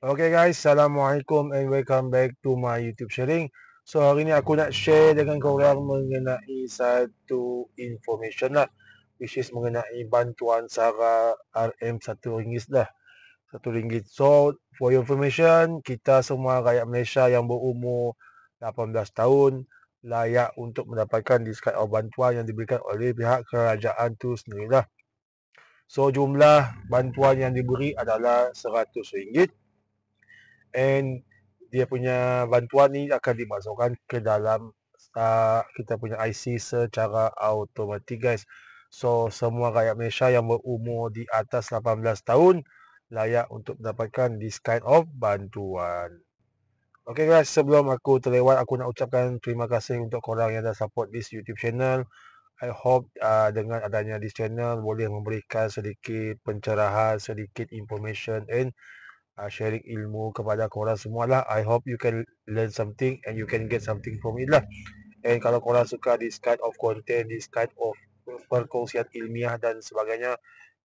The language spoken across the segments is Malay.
Okay guys, Assalamualaikum and welcome back to my YouTube sharing. So hari ni aku nak share dengan korang mengenai satu information lah, which is mengenai bantuan SARA RM1 lah, RM1. So for your information, kita semua rakyat Malaysia yang berumur 18 tahun layak untuk mendapatkan diskaun atau bantuan yang diberikan oleh pihak kerajaan tu sendirilah. So jumlah bantuan yang diberi adalah RM100 and dia punya bantuan ni akan dimasukkan ke dalam kita punya IC secara automatik guys. So semua rakyat Malaysia yang berumur di atas 18 tahun layak untuk mendapatkan this kind of bantuan. Okay guys, sebelum aku terlewat, aku nak ucapkan terima kasih untuk korang yang dah support this YouTube channel. I hope dengan adanya this channel boleh memberikan sedikit pencerahan, sedikit information and sharing ilmu kepada korang semua lah. I hope you can learn something and you can get something from it lah. And kalau korang suka this kind of content, this kind of perkongsian ilmiah dan sebagainya,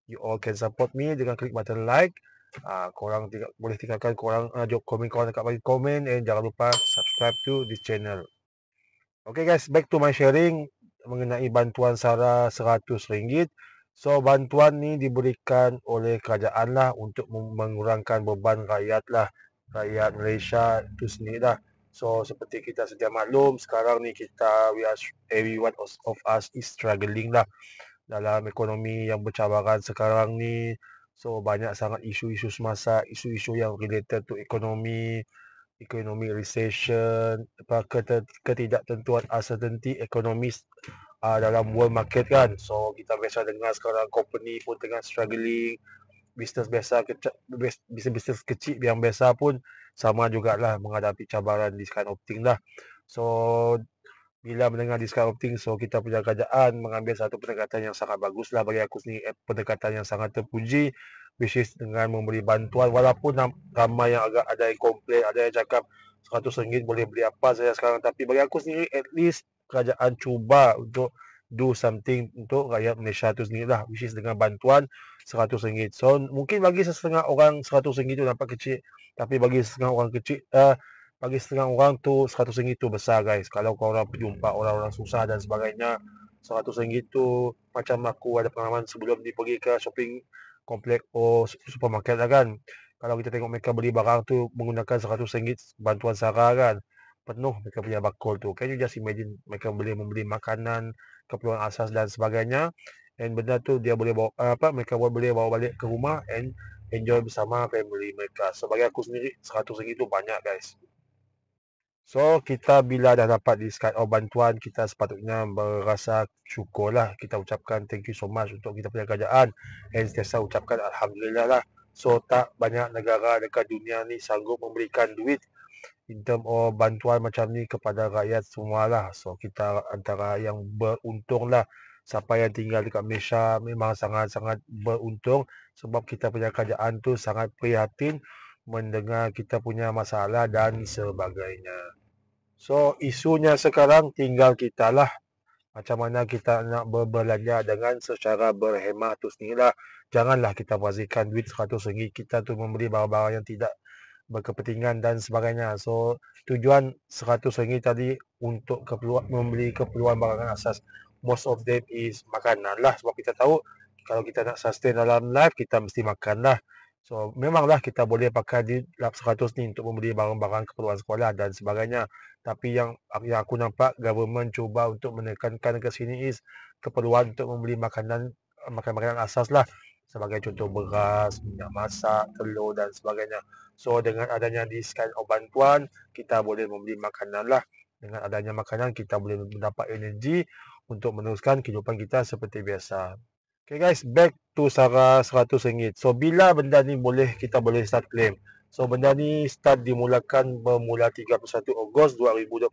you all can support me dengan klik button like. Korang boleh tinggalkan korang komen korang dekat bagi komen and jangan lupa subscribe to this channel. Okay guys, back to my sharing mengenai bantuan SARA RM100. So bantuan ni diberikan oleh kerajaan lah untuk mengurangkan beban rakyat lah, rakyat Malaysia itu sendiri lah. So seperti kita sedia maklum, sekarang ni everyone of us is struggling lah dalam ekonomi yang bercabaran sekarang ni. So banyak sangat isu-isu semasa, isu-isu yang related to ekonomi, economic recession, ketidaktentuan uncertainty ekonomis dalam world market kan. So kita biasa dengar sekarang company pun tengah struggling, bisnes bisnes kecil yang biasa pun sama jugalah menghadapi cabaran this kind of thing lah. So bila mendengar this kind of thing, so kita punya kerajaan mengambil satu pendekatan yang sangat bagus lah bagi aku sendiri, pendekatan yang sangat terpuji, which is dengan memberi bantuan, walaupun ramai yang agak ada yang komplain, ada yang cakap RM100 boleh beli apa saja sekarang, tapi bagi aku sendiri at least kerajaan cuba untuk do something untuk rakyat Malaysia tu sendiri lah, which is dengan bantuan RM100. So mungkin bagi setengah orang RM100 tu nampak kecil, tapi bagi setengah orang bagi setengah orang tu RM100 tu besar guys. Kalau kau orang jumpa orang-orang susah dan sebagainya, RM100 tu macam aku ada pengalaman sebelum ni pergi ke shopping komplek atau supermarket lah kan. Kalau kita tengok mereka beli barang tu menggunakan RM100 bantuan SARA kan, penuh mereka punya bakul tu. Can you just imagine mereka boleh membeli makanan, keperluan asas dan sebagainya. And benda tu dia boleh bawa mereka boleh bawa balik ke rumah and enjoy bersama family mereka. Sebagai aku sendiri RM100 tu banyak guys. So kita bila dah dapat this kind of bantuan, kita sepatutnya berasa syukurlah. Kita ucapkan thank you so much untuk kita punya kerajaan and sentiasa ucapkan Alhamdulillah lah. So tak banyak negara dekat dunia ni sanggup memberikan duit in term of bantuan macam ni kepada rakyat semualah. So kita antara yang beruntung lah. Siapa yang tinggal dekat Malaysia memang sangat-sangat beruntung sebab kita punya kerajaan tu sangat prihatin mendengar kita punya masalah dan sebagainya. So isunya sekarang tinggal kita lah macam mana kita nak berbelanja dengan secara berhemat tu sendirilah. Janganlah kita bazirkan duit RM100 kita tu membeli barang-barang yang tidak berkepentingan dan sebagainya. So tujuan RM100 tadi untuk membeli keperluan barangan asas. Most of them is makanan lah sebab kita tahu kalau kita nak sustain dalam life kita mesti makan lah. So memanglah kita boleh pakai di 100 ni untuk membeli barang-barang keperluan sekolah dan sebagainya. Tapi yang aku nampak government cuba untuk menekankan ke sini is keperluan untuk membeli makanan asas lah. Sebagai contoh beras, minyak masak, telur dan sebagainya. So dengan adanya this kind of bantuan, kita boleh membeli makanan lah. Dengan adanya makanan, kita boleh mendapat energi untuk meneruskan kehidupan kita seperti biasa. Okay guys, back to SARA RM100. So bila benda ni kita boleh start claim. So benda ni start dimulakan bermula 31 Ogos 2025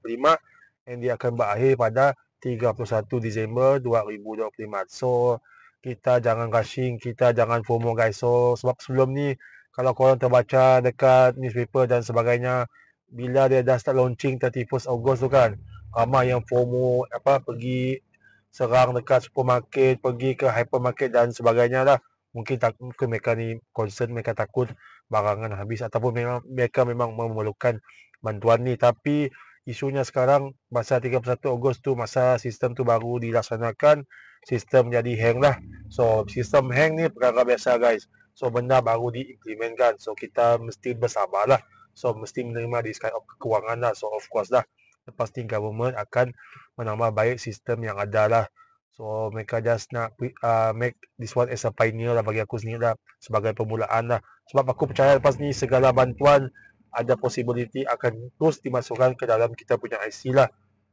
and dia akan berakhir pada 31 Disember 2025. So kita jangan rushing, kita jangan FOMO guys. So sebab sebelum ni kalau korang terbaca dekat newspaper dan sebagainya, bila dia dah start launching 31 Ogos tu kan, ramai yang FOMO pergi serang dekat supermarket, pergi ke hypermarket dan sebagainya lah. Mungkin mereka ni concern, mereka takut barangan habis ataupun mereka memang memerlukan bantuan ni. Tapi isunya sekarang masa 31 Ogos tu, masa sistem tu baru dilaksanakan, sistem jadi hang lah. So sistem hang ni perkara biasa guys. So benda baru diimplementkan. So kita mesti bersabar lah. So mesti menerima this kind of kekurangan lah. So of course lah, lepas ni government akan menambah baik sistem yang ada lah. So mereka just nak make this one as a pioneer lah bagi aku sendiri lah, sebagai permulaan lah. Sebab aku percaya lepas ni segala bantuan ada possibility akan terus dimasukkan ke dalam kita punya IC lah.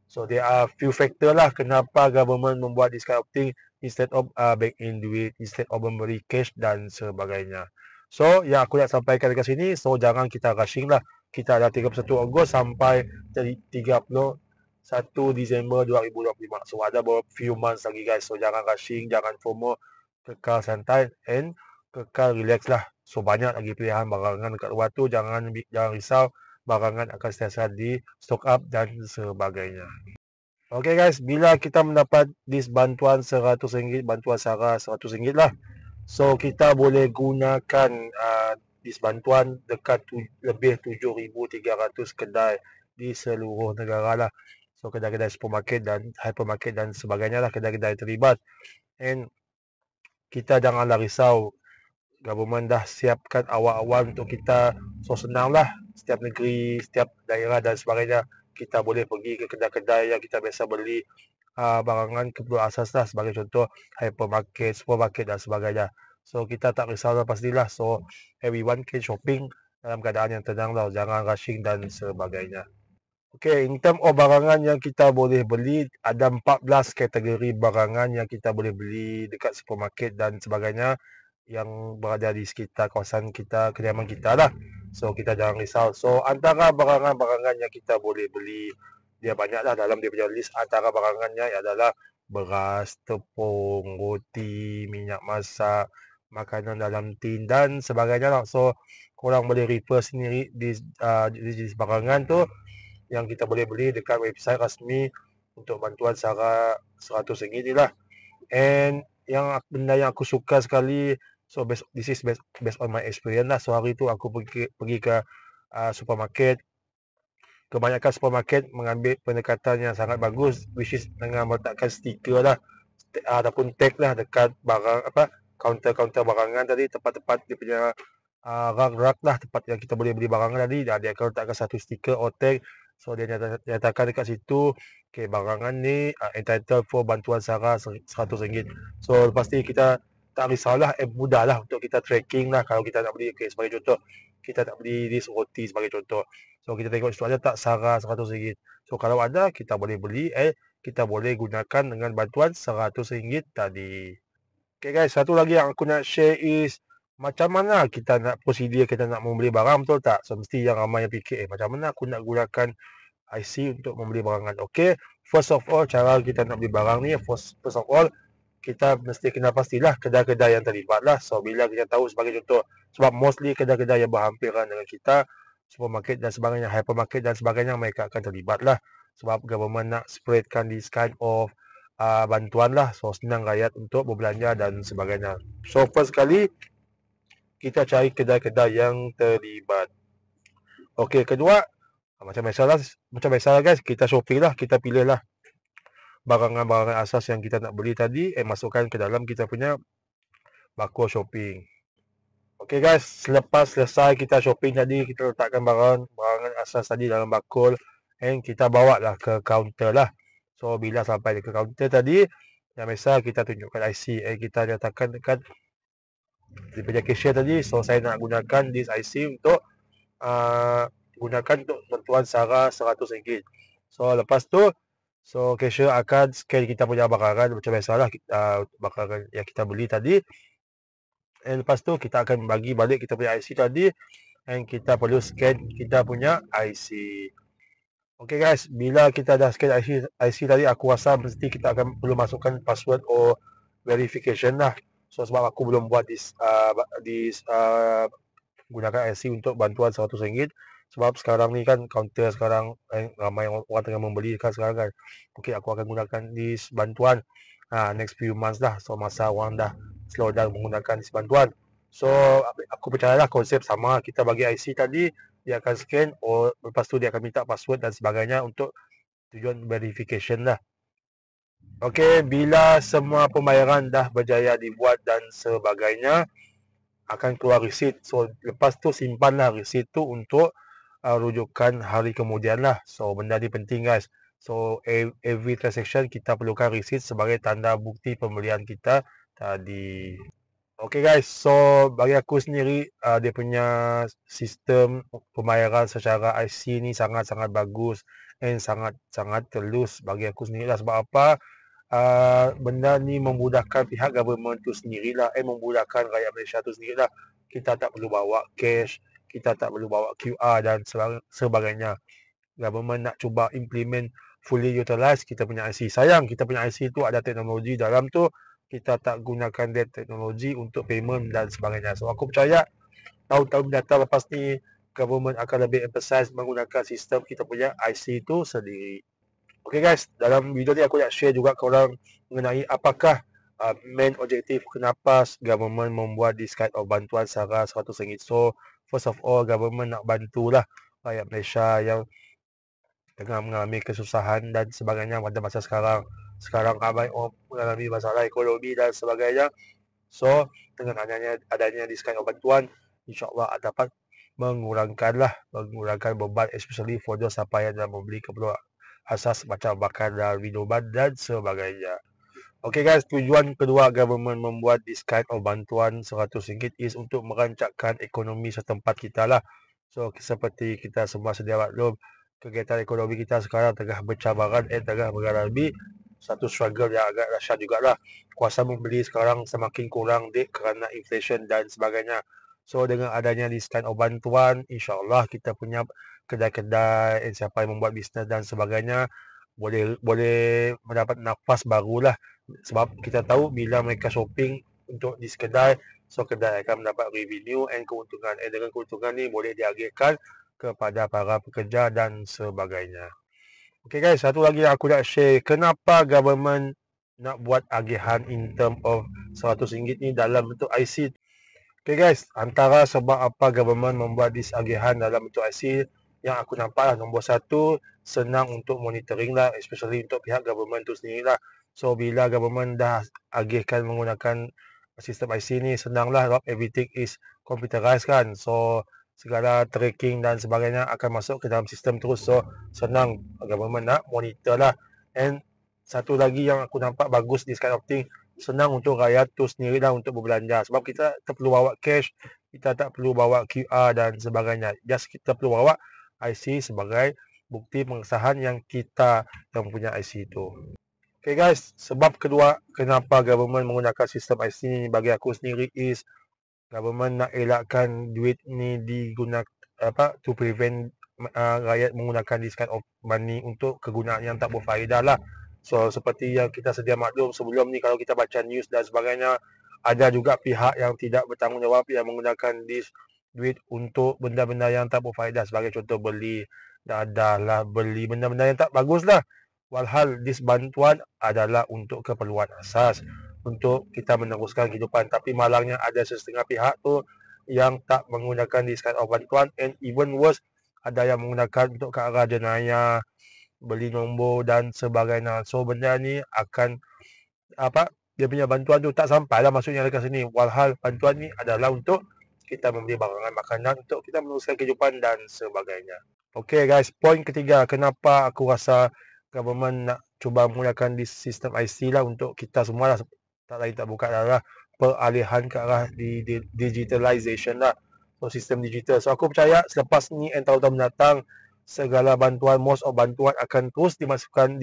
So there are few factor lah kenapa government membuat this kind of thing instead of back in duit, instead of memberi cash dan sebagainya. So yang aku nak sampaikan dekat sini, so jangan kita rushing lah. Kita ada 31 Ogos sampai 31 Disember 2025. So ada beberapa few months lagi guys. So jangan rushing, jangan FOMO, kekal santai and kekal relax lah. So banyak lagi pilihan barangan dekat luar tu, jangan risau, barangan akan sentiasa di stock up dan sebagainya. Okay guys, bila kita mendapat this bantuan RM100, bantuan SARA RM100 lah. So kita boleh gunakan this bantuan dekat lebih 7,300 kedai di seluruh negara lah. So kedai-kedai supermarket dan hypermarket dan sebagainya lah, kedai-kedai terlibat. And kita janganlah risau, government dah siapkan awal-awal untuk kita. So senang lah, setiap negeri, setiap daerah dan sebagainya, kita boleh pergi ke kedai-kedai yang kita biasa beli barangan keperluan asas lah. Sebagai contoh hypermarket, supermarket dan sebagainya. So kita tak risau lah pastilah. So everyone can shopping dalam keadaan yang tenang lah, jangan rushing dan sebagainya. Okay, in term of barangan yang kita boleh beli, ada 14 kategori barangan yang kita boleh beli dekat supermarket dan sebagainya yang berada di sekitar kawasan kita, kediaman kita lah. So kita jangan risau. So antara barangan-barangan yang kita boleh beli, dia banyak lah dalam dia punya list. Antara barangannya adalah beras, tepung, roti, minyak masak, makanan dalam tin dan sebagainya lah. So korang boleh refer sendiri di jenis barangan tu yang kita boleh beli dekat website rasmi untuk bantuan SARA RM100 ni lah. And yang benda yang aku suka sekali, so this is based on my experience lah. So hari tu aku pergi ke supermarket. Kebanyakan supermarket mengambil pendekatan yang sangat bagus, which is dengan meletakkan stiker lah ataupun tag lah dekat barang kaunter-kaunter barangan tadi, tempat-tempat dia punya rak-rak lah, tempat yang kita boleh beli barangan tadi, dia akan letakkan satu stiker or tag. So dia nyatakan dekat situ, okay, barangan ni entitled for bantuan SARA RM100. So lepas ni kita tak risaulah, mudah lah untuk kita tracking lah. Kalau kita nak beli, okay, sebagai contoh, kita nak beli this roti sebagai contoh. So kita tengok situ ada tak SARA RM100. So kalau ada, kita boleh beli, kita boleh gunakan dengan bantuan RM100 tadi. Okay guys, satu lagi yang aku nak share is macam mana kita nak prosedur kita nak membeli barang, betul tak? So mesti yang ramai yang fikir, macam mana aku nak gunakan IC untuk membeli barangan. Okay, first of all, cara kita nak beli barang ni, first of all, kita mesti kena pastilah kedai-kedai yang terlibat lah. So bila kita tahu sebagai contoh, sebab mostly kedai-kedai yang berhampiran dengan kita, supermarket dan sebagainya, hypermarket dan sebagainya, mereka akan terlibat lah. Sebab government nak spreadkan this kind of bantuan lah. So senang rakyat untuk berbelanja dan sebagainya. So first kali, kita cari kedai-kedai yang terlibat. Okey, kedua, macam biasalah guys, kita shopping lah, kita pilih lah barangan-barangan asas yang kita nak beli tadi, masukkan ke dalam kita punya barcode shopping. Okey guys, selepas selesai kita shopping tadi, kita letakkan barangan asas tadi dalam barcode, and kita bawa lah ke kaunter lah. So bila sampai ke kaunter tadi, yang biasa kita tunjukkan IC, kita nyatakan dekat dia punya cashier tadi, so saya nak gunakan this IC untuk gunakan untuk bantuan SARA RM100. So lepas tu, so cashier akan scan kita punya barangan macam biasalah, barangan yang kita beli tadi. And lepas tu kita akan bagi balik kita punya IC tadi, and kita perlu scan kita punya IC. Okay guys, bila kita dah scan IC tadi, aku rasa mesti kita akan perlu masukkan password or verification lah. So sebab aku belum buat this gunakan IC untuk bantuan RM100. Sebab sekarang ni kan counter sekarang ramai orang tengah membeli kan sekarang kan. Okay, aku akan gunakan this bantuan next few months lah. So masa orang dah slow down menggunakan this bantuan. So aku percayalah konsep sama, kita bagi IC tadi, dia akan scan, lepas tu dia akan minta password dan sebagainya untuk tujuan verification lah. Okey, bila semua pembayaran dah berjaya dibuat dan sebagainya, akan keluar resit. So lepas tu simpanlah resit tu untuk rujukan hari kemudian lah. So benda ni penting guys. So every transaction kita perlukan resit sebagai tanda bukti pembelian kita tadi. Okay guys, so bagi aku sendiri dia punya sistem pembayaran secara IC ni sangat-sangat bagus and sangat-sangat telus bagi aku sendiri lah. Sebab apa? Benda ni memudahkan pihak government tu sendirilah, memudahkan rakyat Malaysia tu sendirilah. Kita tak perlu bawa cash, kita tak perlu bawa QR dan sebagainya. Government nak cuba implement fully utilize kita punya IC. Sayang kita punya IC tu ada teknologi dalam tu, kita tak gunakan that teknologi untuk payment dan sebagainya. So aku percaya tahun-tahun mendatang lepas ni government akan lebih emphasize menggunakan sistem kita punya IC tu sendiri. Okay guys, dalam video ni aku nak share juga korang mengenai apakah main objektif kenapa government membuat this kind of bantuan sara RM100. So first of all, government nak bantulah rakyat Malaysia yang tengah mengalami kesusahan dan sebagainya pada masa sekarang. Sekarang ramai orang mengalami masalah ekonomi dan sebagainya. So dengan adanya this kind of bantuan, insyaAllah dapat mengurangkan beban, especially for those siapa yang dah membeli keperluan asas macam makan dan minuman dan sebagainya. Okay guys, tujuan kedua government membuat this kind of bantuan RM100 is untuk merancangkan ekonomi setempat kita lah. So seperti kita semua sedia maklum, kegiatan ekonomi kita sekarang tengah bercabaran tengah mengalami satu struggle yang agak dahsyat jugalah. Kuasa membeli sekarang semakin kurang kerana inflation dan sebagainya. So dengan adanya this kind of bantuan, insyaAllah kita punya kedai-kedai, siapa yang membuat bisnes dan sebagainya boleh mendapat nafas barulah. Sebab kita tahu bila mereka shopping untuk di kedai, so kedai akan mendapat revenue and keuntungan. Dengan keuntungan ni boleh diagihkan kepada para pekerja dan sebagainya. Okay guys, satu lagi yang aku nak share, kenapa government nak buat agihan in term of RM100 ni dalam bentuk IC. Okay guys, antara sebab apa government membuat this agihan dalam bentuk IC, yang aku nampak lah, nombor satu, senang untuk monitoring lah, especially untuk pihak government tu sendiri lah. So bila government dah agihkan menggunakan sistem IC ni, senang lah, everything is computerized kan. So segala tracking dan sebagainya akan masuk ke dalam sistem terus. So senang government nak monitor lah. And satu lagi yang aku nampak bagus this kind of thing, senang untuk rakyat tu sendiri lah untuk berbelanja. Sebab kita tak perlu bawa cash, kita tak perlu bawa QR dan sebagainya. Just kita perlu bawa IC sebagai bukti pengesahan yang kita yang punya IC tu. Okay guys, sebab kedua kenapa government menggunakan sistem IC ni bagi aku sendiri is government nak elakkan duit ni digunakan to prevent rakyat menggunakan this kind of money untuk kegunaan yang tak berfaedah lah. So seperti yang kita sedia maklum sebelum ni, kalau kita baca news dan sebagainya, ada juga pihak yang tidak bertanggungjawab yang menggunakan this duit untuk benda-benda yang tak berfaedah. Sebagai contoh beli benda-benda yang tak bagus lah. Walhal this bantuan adalah untuk keperluan asas, untuk kita meneruskan kehidupan. Tapi malangnya ada setengah pihak tu yang tak menggunakan this kind of bantuan, and even worse, ada yang menggunakan untuk ke arah jenayah, beli nombor dan sebagainya. So benda ni akan dia punya bantuan tu tak sampai lah maksudnya dekat sini. Walhal bantuan ni adalah untuk kita membeli barangan makanan untuk kita meneruskan kehidupan dan sebagainya. Okay guys, poin ketiga kenapa aku rasa government nak cuba menggunakan this sistem IC lah untuk kita semua lah, tak lain tak bukan adalah peralihan ke arah digitalization lah. So sistem digital. So aku percaya selepas ni and tahun-tahun mendatang, segala bantuan, most of bantuan akan terus dimasukkan,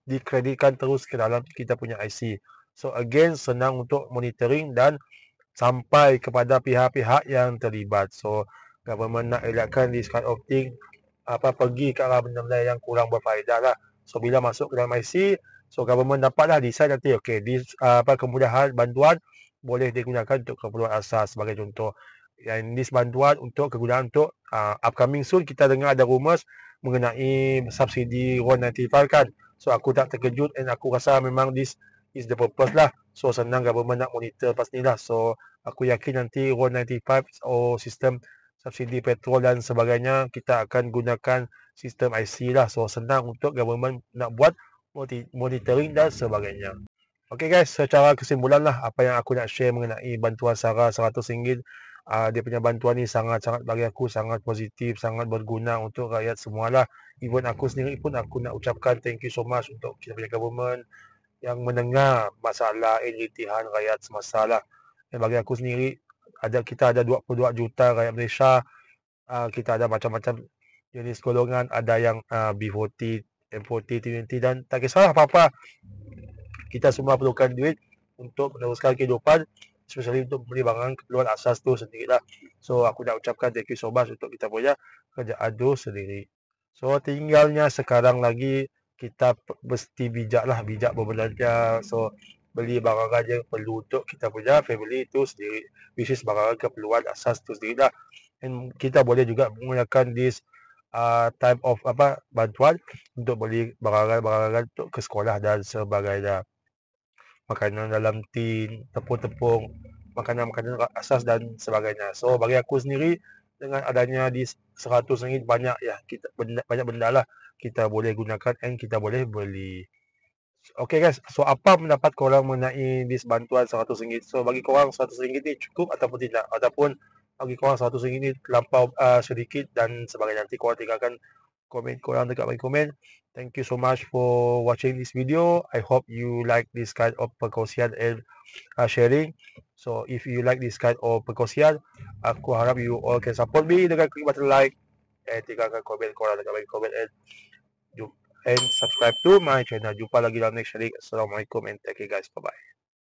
dikreditkan terus ke dalam kita punya IC. So again, senang untuk monitoring dan sampai kepada pihak-pihak yang terlibat. So government nak elakkan this kind of thing, pergi ke arah benda-benda yang kurang berfaedah lah. So bila masuk ke dalam IC, so government dapatlah decide nanti, okay, this kemudahan bantuan boleh digunakan untuk keperluan asas. Sebagai contoh, yang this bantuan untuk kegunaan untuk upcoming soon, kita dengar ada rumours mengenai subsidi RON95 kan. So aku tak terkejut and aku rasa memang this is the purpose lah. So senang government nak monitor pas ni lah. So aku yakin nanti RON 95 sistem subsidi petrol dan sebagainya kita akan gunakan sistem IC lah. So senang untuk government nak buat monitoring dan sebagainya. Okey guys, secara kesimpulan lah apa yang aku nak share mengenai bantuan SARA RM100. Dia punya bantuan ni sangat-sangat bagi aku sangat positif, sangat berguna untuk rakyat semualah. Even aku sendiri pun aku nak ucapkan thank you so much untuk kita punya government yang mendengar masalah elitihan rakyat semasa lah. Dan bagi aku sendiri, kita ada 22 juta rakyat Malaysia. Kita ada macam-macam jenis golongan, ada yang B40, M40, T20 dan tak kisahlah apa-apa. Kita semua perlukan duit untuk meneruskan kehidupan, especially untuk beli barang keperluan asas tu sendirilah. So aku nak ucapkan thank you so much untuk kita punya kerjaan tu sendiri. So tinggalnya sekarang lagi kita mesti bijak berbelanja. So beli barang yang perlu untuk kita punya family tu sendiri, which is barang keperluan asas tu sendirilah. And kita boleh juga menggunakan this type of bantuan untuk beli barang-barang untuk ke sekolah dan sebagainya. Makanan dalam tin, tepung-tepung, makanan-makanan asas dan sebagainya. So bagi aku sendiri dengan adanya di RM100 banyak benda lah kita boleh gunakan and kita boleh beli. Okay guys, so apa pendapat korang mengenai this bantuan RM100? So bagi korang RM100 ni cukup ataupun tidak? Ataupun bagi korang RM100 ni terlampau sedikit dan sebagainya? Nanti korang tinggalkan komen korang dekat bagi komen. Thank you so much for watching this video. I hope you like this kind of perkongsian and sharing. So if you like this kind of perkongsian, aku harap you all can support me dengan klik button like and tinggalkan komen korang dekat bagi komen and subscribe to my channel. Jumpa lagi dalam next sharing. Assalamualaikum and take care guys. Bye bye.